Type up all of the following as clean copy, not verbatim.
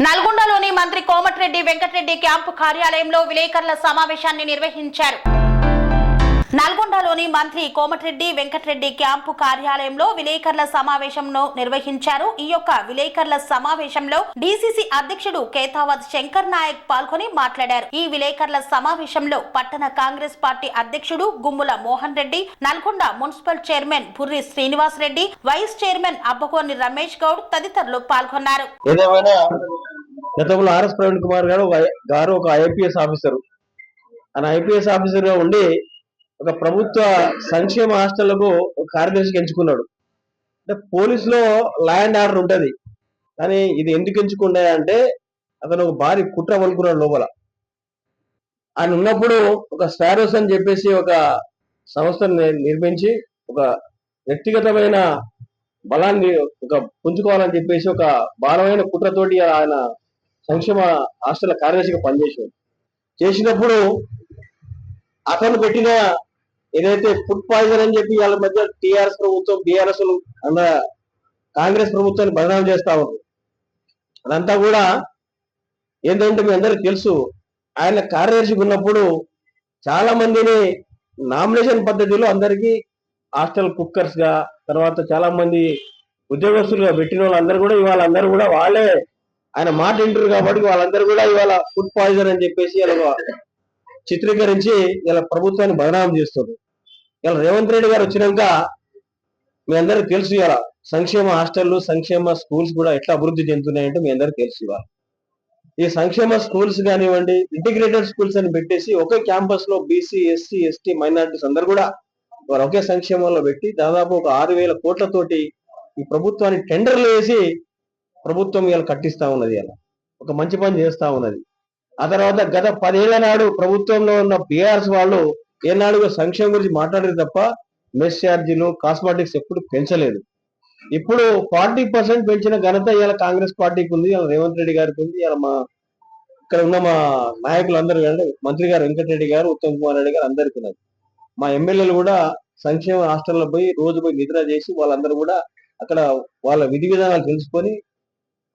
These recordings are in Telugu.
నల్గొండలోని మంత్రి కోమటిరెడ్డి వెంకటరెడ్డి క్యాంపు కార్యాలయంలో విలేకరుల సమావేశాన్ని నిర్వహించారు. నల్గొండలోని మంత్రి కోమటిరెడ్డి వెంకటరెడ్డి క్యాంపు కార్యాలయంలో విలేకరుల సమావేశంను నిర్వహించారు. ఈ యొక్క విలేకరుల సమావేశంలో డీసీసీ అధ్యక్షుడు కేతావత్ శంకర్ నాయక్ పాల్గొని మాట్లాడారు. ఈ విలేకరుల సమావేశంలో పట్టణ కాంగ్రెస్ పార్టీ అధ్యక్షుడు Gummula Mohan Reddy, Nalgonda municipal chairman Burri Srinivas Reddy, vice chairman Abbagoni Ramesh Goud తదితరులు పాల్గొన్నారు. గతంలో ఆర్ఎస్ ప్రవీణ్ కుమార్ గారు ఒక ఐపీఎస్ ఆఫీసర్, ఐపీఎస్ ఆఫీసర్ గా ఉండి ఒక ప్రభుత్వ సంక్షేమ హాస్టళ్లకు ఒక కార్యదర్శికి ఎంచుకున్నాడు. అంటే పోలీసులో లా అండ్ ఆర్డర్ ఉంటది, కానీ ఇది ఎందుకు ఎంచుకున్నాయంటే అతను ఒక భారీ కుట్ర అనుకున్నాడు లోపల. ఆయన ఉన్నప్పుడు ఒక స్పారోస్ అని చెప్పేసి ఒక సంస్థను నిర్మించి ఒక వ్యక్తిగతమైన బలాన్ని పుంజుకోవాలని చెప్పేసి ఒక బలమైన కుట్రతోటి ఆయన సంక్షేమ హాస్టల్ కార్యదర్శిగా పనిచేసాడు. చేసినప్పుడు అతను పెట్టిన ఏదైతే ఫుడ్ పాయిజన్ అని చెప్పి వాళ్ళ మధ్య టీఆర్ఎస్ ప్రభుత్వం, బీఆర్ఎస్ అన్న కాంగ్రెస్ ప్రభుత్వాన్ని బదనాం చేస్తా ఉంది. అదంతా కూడా ఏంటంటే మీ అందరికి తెలుసు, ఆయన కార్యదర్శిగా ఉన్నప్పుడు చాలా మందిని నామినేషన్ పద్ధతిలో అందరికీ హాస్టల్ కుక్కర్స్ గా, తర్వాత చాలా మంది ఉద్యోగస్తులుగా పెట్టిన వాళ్ళందరూ కూడా ఇవాళ అందరూ కూడా వాళ్ళే ఆయన మాట వింటారు కాబట్టి వాళ్ళందరూ కూడా ఇవాళ ఫుడ్ పాయిజన్ అని చెప్పేసి ఇలా చిత్రీకరించి ఇలా ప్రభుత్వాన్ని బదనాం చేస్తుంది. ఇలా రేవంత్ రెడ్డి గారు వచ్చినాక మీ అందరికి తెలుసు, ఇలా సంక్షేమ హాస్టళ్లు, సంక్షేమ స్కూల్స్ కూడా ఎట్లా అభివృద్ధి చెందుతున్నాయంటే మీ అందరికి తెలుసు. ఇవాళ ఈ సంక్షేమ స్కూల్స్ కానివ్వండి, ఇంటిగ్రేటెడ్ స్కూల్స్ అని పెట్టేసి ఒకే క్యాంపస్ లో బీసీ, ఎస్సీ, ఎస్టీ, మైనారిటీస్ అందరు కూడా వారు ఒకే సంక్షేమంలో పెట్టి దాదాపు ఒక 6,000 కోట్లతోటి ఈ ప్రభుత్వాన్ని టెండర్లు వేసి ప్రభుత్వం ఇలా కట్టిస్తా ఉన్నది. ఇలా ఒక మంచి పని చేస్తా ఉన్నది. ఆ తర్వాత గత 10 ఏళ్ల నాడు ప్రభుత్వంలో ఉన్న బీఆర్ఎస్ వాళ్ళు ఏనాడు సంక్షేమం గురించి మాట్లాడేది తప్ప మెస్ ఛార్జీలు, కాస్మెటిక్స్ ఎప్పుడు పెంచలేదు. ఇప్పుడు 40% పెంచిన ఘనత ఇలా కాంగ్రెస్ పార్టీకి ఉంది, ఇలా రేవంత్ రెడ్డి గారికి ఉంది. ఇలా మా ఇక్కడ ఉన్న మా నాయకులందరూ కానీ మంత్రి గారు వెంకటరెడ్డి గారు, ఉత్తమ్ కుమార్ రెడ్డి గారు అందరికీ ఉన్నది. మా ఎమ్మెల్యేలు కూడా సంక్షేమ హాస్టల్లో పోయి రోజు పోయి నిద్ర చేసి వాళ్ళందరూ కూడా అక్కడ వాళ్ళ విధి విధానాలు తెలుసుకొని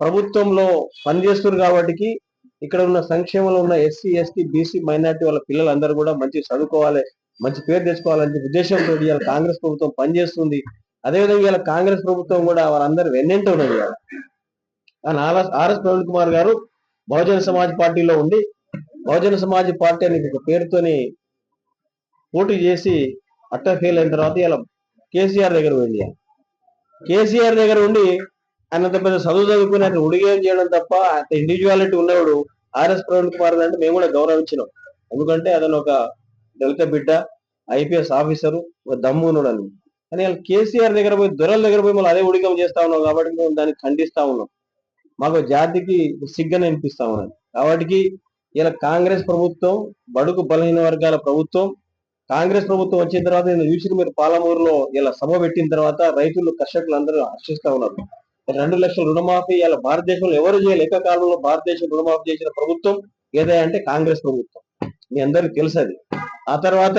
ప్రభుత్వంలో పనిచేస్తున్నారు. కాబట్టి ఇక్కడ ఉన్న సంక్షేమంలో ఉన్న ఎస్సీ, ఎస్టీ, బీసీ, మైనార్టీ వాళ్ళ పిల్లలందరూ కూడా మంచి చదువుకోవాలి, మంచి పేరు తెచ్చుకోవాలనే ఉద్దేశంతో ఇవాళ కాంగ్రెస్ ప్రభుత్వం పనిచేస్తుంది. అదేవిధంగా ఇలా కాంగ్రెస్ ప్రభుత్వం కూడా వాళ్ళందరూ వెన్నెంట ఉన్నది. కానీ ఆర్ఎస్ ప్రవీణ్ కుమార్ గారు బహుజన సమాజ్ పార్టీలో ఉండి బహుజన సమాజ్ పార్టీ అనే ఒక పేరుతోని పోటీ చేసి అట్ట ఫెయిల్ అయిన తర్వాత ఇలా కేసీఆర్ దగ్గర వెళ్ళి కేసీఆర్ దగ్గర ఉండి ఆయనంత పెద్ద చదువుకుని అతను ఉడిగేయం చేయడం తప్ప అతను ఇండివిజువాలిటీ ఉన్నవాడు ఆర్ఎస్ ప్రవీణ్ కుమార్ అంటే మేము కూడా గౌరవించినాం. ఎందుకంటే అతను ఒక దళిత బిడ్డ, ఐపీఎస్ ఆఫీసరు, ఒక దమ్మునుడు అని. కానీ వాళ్ళు కేసీఆర్ దగ్గర పోయి, దొరల దగ్గర పోయి మళ్ళీ అదే ఉడిగం చేస్తా ఉన్నాం కాబట్టి మేము దాన్ని ఖండిస్తా ఉన్నాం. మాకు జాతికి సిగ్గని అనిపిస్తా ఉన్నది. కాబట్టి ఇలా కాంగ్రెస్ ప్రభుత్వం బడుగు బలహీన వర్గాల ప్రభుత్వం. కాంగ్రెస్ ప్రభుత్వం వచ్చిన తర్వాత నేను చూసిన మీరు పాలమూరులో ఇలా సభ పెట్టిన తర్వాత రైతులు, కర్షకులు అందరూ హర్షిస్తా ఉన్నారు. 2 లక్షల రుణమాఫీ ఇలా భారతదేశంలో ఎవరు చేయలేదు. ఏకకాలంలో భారతదేశం రుణమాఫీ చేసిన ప్రభుత్వం ఏదంటే కాంగ్రెస్ ప్రభుత్వం. మీ అందరికి తెలుసది. ఆ తర్వాత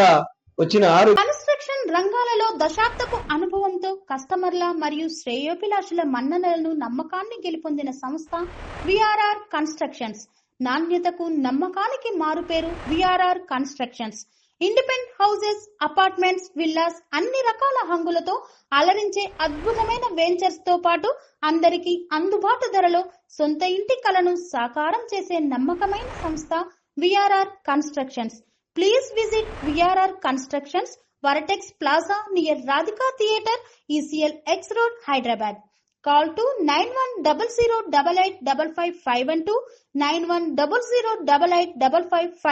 వచ్చిన 6 కన్స్ట్రక్షన్ రంగాలలో దశాబ్దపు అనుభవంతో కస్టమర్ల మరియు శ్రేయోభిలాషుల మన్ననలను, నమ్మకాన్ని గెలుపొందిన సంస్థ విఆర్ఆర్ కన్స్ట్రక్షన్స్. నాణ్యతకు, నమ్మకానికి మారుపేరు VRR constructions. Independent houses, apartments, villas అన్ని రకాల హంగులతో అలరించే అద్భుతమైన వెంచర్స్ తో పాటు అందరికీ అందుబాటు ధరలో సొంత ఇంటి కలను సాకారం చేసే నమ్మకమైన సంస్థ VRR constructions. Please visit VRR constructions, vertex plaza near Radhika theatre, ECL X road, Hyderabad. Call to 910088555512 9100885555.